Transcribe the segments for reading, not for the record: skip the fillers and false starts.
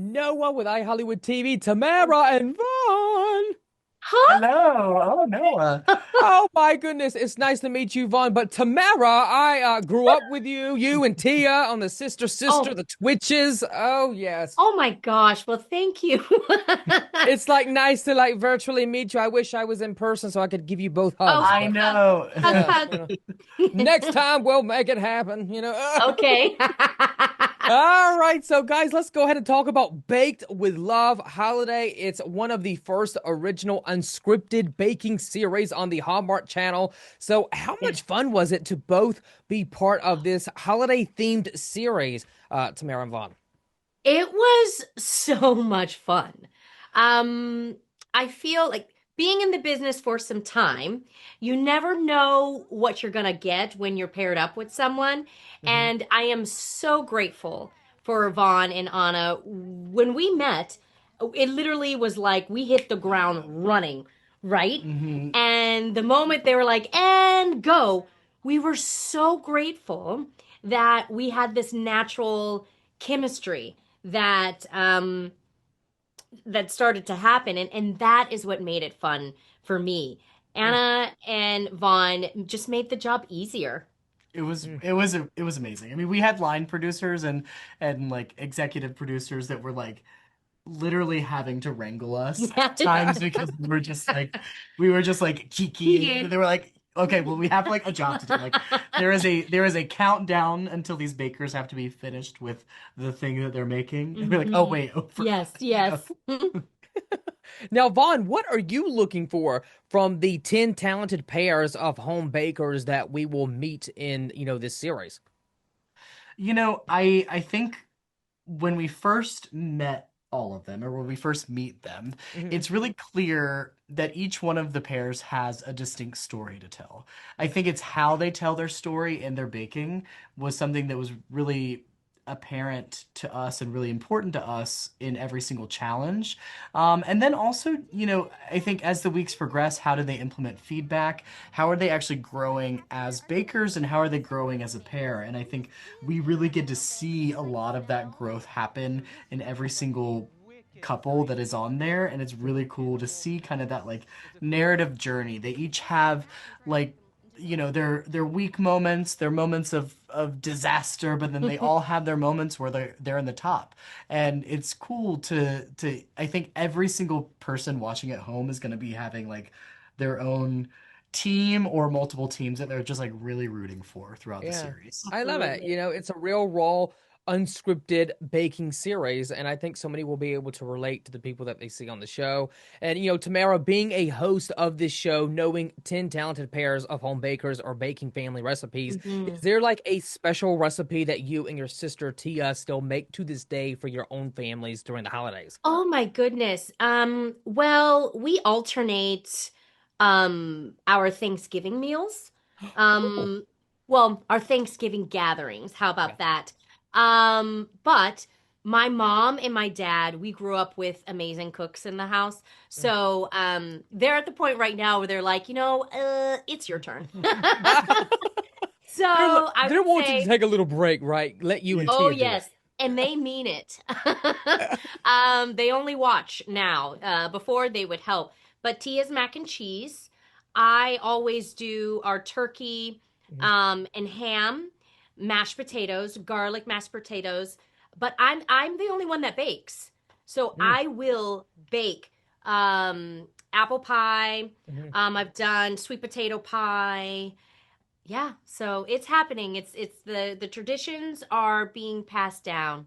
Noah with iHollywood TV, Tamera and Vaughn. Huh? Hello. Oh, Noah. Oh my goodness, it's nice to meet you, Vaughn. But Tamara, I grew up with you and Tia on the Sister Sister, Oh, the Twitches. Oh yes. oh my gosh. Well, thank you. It's like nice to like virtually meet you. I wish I was in person so I could give you both hugs, Oh, I but hug, know. hug, yeah, hug. next time we'll make it happen, Okay. All right, so guys, let's go ahead and talk about Baked with Love Holiday. It's one of the first original unscripted baking series on the Hallmark channel. So, how Yeah. much fun was it to both be part of this holiday themed series, Tamara and Vaughn? It was so much fun. Um, I feel like being in the business for some time, you never know what you're gonna get when you're paired up with someone. Hmm. And I am so grateful for Vaughn and Anna. When we met, it literally was like we hit the ground running, right? hmm And the moment they were like, and go, we were so grateful that we had this natural chemistry that started to happen, and that is what made it fun for me. Anna and Vaughn just made the job easier. It was amazing. I mean, we had line producers and like executive producers that were like literally having to wrangle us Yeah. at times because we were just like kiki. Keegan. They were like, okay, well, we have like a job to do. Like there is a countdown until these bakers have to be finished with the thing that they're making. And we're like, oh Mhm. wait, oh, Yes, you know. yes. Now, Vaughn, what are you looking for from the 10 talented pairs of home bakers that we will meet in, this series? I think when we first met all of them, or when we first meet them, Mhm. it's really clear that each one of the pairs has a distinct story to tell. I think it's how they tell their story in their baking was something that was really apparent to us and really important to us in every single challenge. And then also, I think as the weeks progress, how do they implement feedback? How are they actually growing as bakers and how are they growing as a pair? And I think we really get to see a lot of that growth happen in every single couple that is on there, and it's really cool to see kind of that like narrative journey. They each have like their weak moments, their moments of disaster, but then they all have their moments where they're in the top. And it's cool to I think every single person watching at home is going to be having like their own team or multiple teams that they're just like really rooting for throughout the Yeah, series. I love it. Absolutely. It's a real raw, unscripted baking series, and I think so many will be able to relate to the people that they see on the show. And Tamara, being a host of this show, knowing 10 talented pairs of home bakers or baking family recipes, is Mhm. there like a special recipe that you and your sister Tia still make to this day for your own families during the holidays? Oh my goodness. Well, we alternate our Thanksgiving meals. Oh, Um, well, our Thanksgiving gatherings. How yeah. about that? But my mom and my dad, we grew up with amazing cooks in the house. So, they're at the point right now where they're like, it's your turn. So I They're would wanting to say, take a little break, right? Let you and oh Tia do it. yes, and they mean it. They only watch now. Before they would help. But Tia's mac and cheese. I always do our turkey, and ham, mashed potatoes, garlic mashed potatoes. But I'm the only one that bakes. So Mm, I will bake apple pie. mhm. I've done sweet potato pie. Yeah, so it's happening. It's the traditions are being passed down.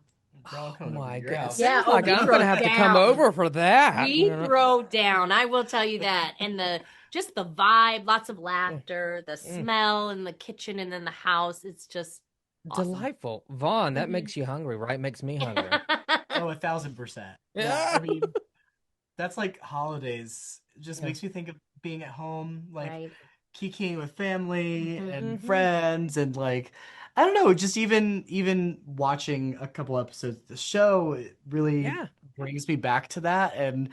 They're all Oh coming over to my your goodness. house. Yeah, Sounds oh, like we I'm gonna throw have to come down. over for that. We throw down. I will tell you that. And the just the vibe, lots of Mm, laughter, the mm. smell in the kitchen and in the house. It's just awesome. Delightful. Vaughn, that Mhm. makes you hungry, right? Makes me hungry. Oh, 1,000%. Yeah, I Yeah. mean, that's like holidays. It just Yeah. makes me think of being at home, like Right. kikiing with family Hmm. and Hmm. friends, and like I don't know, just even watching a couple episodes of the show, it really Yeah. brings me back to that, and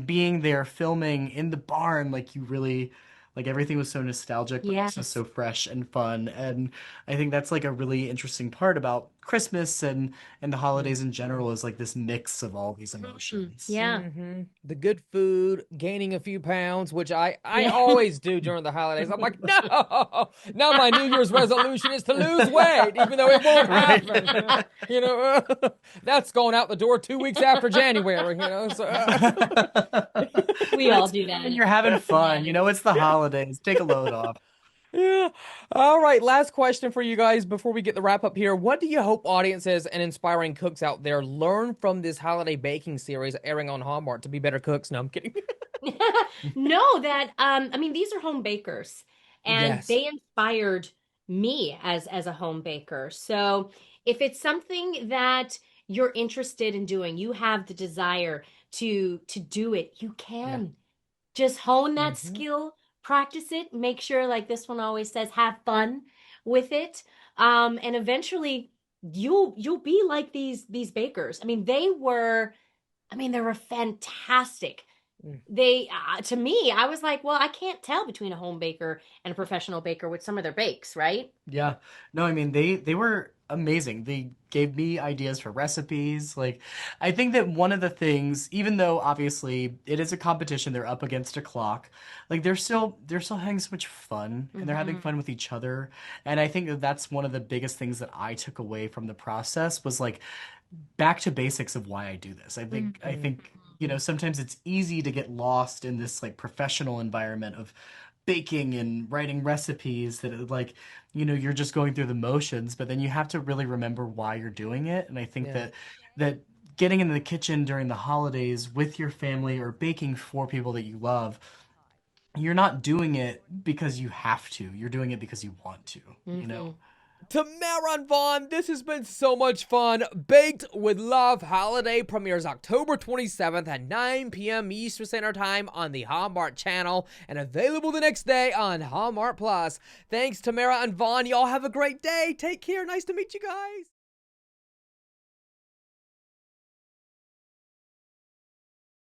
being there filming in the barn, like you really like everything was so nostalgic, but also Yes. so fresh and fun, and I think that's like a really interesting part about Christmas and the holidays in general is like this mix of all these emotions. Yeah. The good food, gaining a few pounds, which I Yeah. always do during the holidays. I'm like, no, now my New Year's resolution is to lose weight, even though it won't Right. happen. That's going out the door 2 weeks after January. So We all do that. And you're having fun. It's the holidays. Take a load off. yeah. All right, last question for you guys before we get the wrap up here. What do you hope audiences and inspiring cooks out there learn from this holiday baking series airing on Hallmark to be better cooks? No, I'm kidding. No, that I mean these are home bakers and Yes. they inspired me as a home baker. So if it's something that you're interested in doing, you have the desire to do it, you Yeah. can. Just hone that Hmm. skill, practice it, make sure like this one always says have fun with it. And eventually you'll be like these bakers. They were fantastic. They to me, I was like, well, I can't tell between a home baker and a professional baker with some of their bakes, right? Yeah. No, I mean they were amazing. They gave me ideas for recipes. Like I think that one of the things, even though obviously it is a competition, they're up against a clock, like they're still having so much fun and they're having Hmm. fun with each other. And I think that that's one of the biggest things that I took away from the process was like back to basics of why I do this. I think sometimes it's easy to get lost in this like professional environment of baking and writing recipes that like you're just going through the motions, but then you have to really remember why you're doing it. And I think Yeah. that getting into the kitchen during the holidays with your family or baking for people that you love, you're not doing it because you have to. You're doing it because you want to, you know? Hmm. Tamera and Vaughn, this has been so much fun. Baked with Love Holiday premieres October 27th at 9 p.m. Eastern Standard Time on the Hallmark channel and available the next day on Hallmark Plus. Thanks, Tamera and Vaughn. Y'all have a great day. Take care. Nice to meet you guys.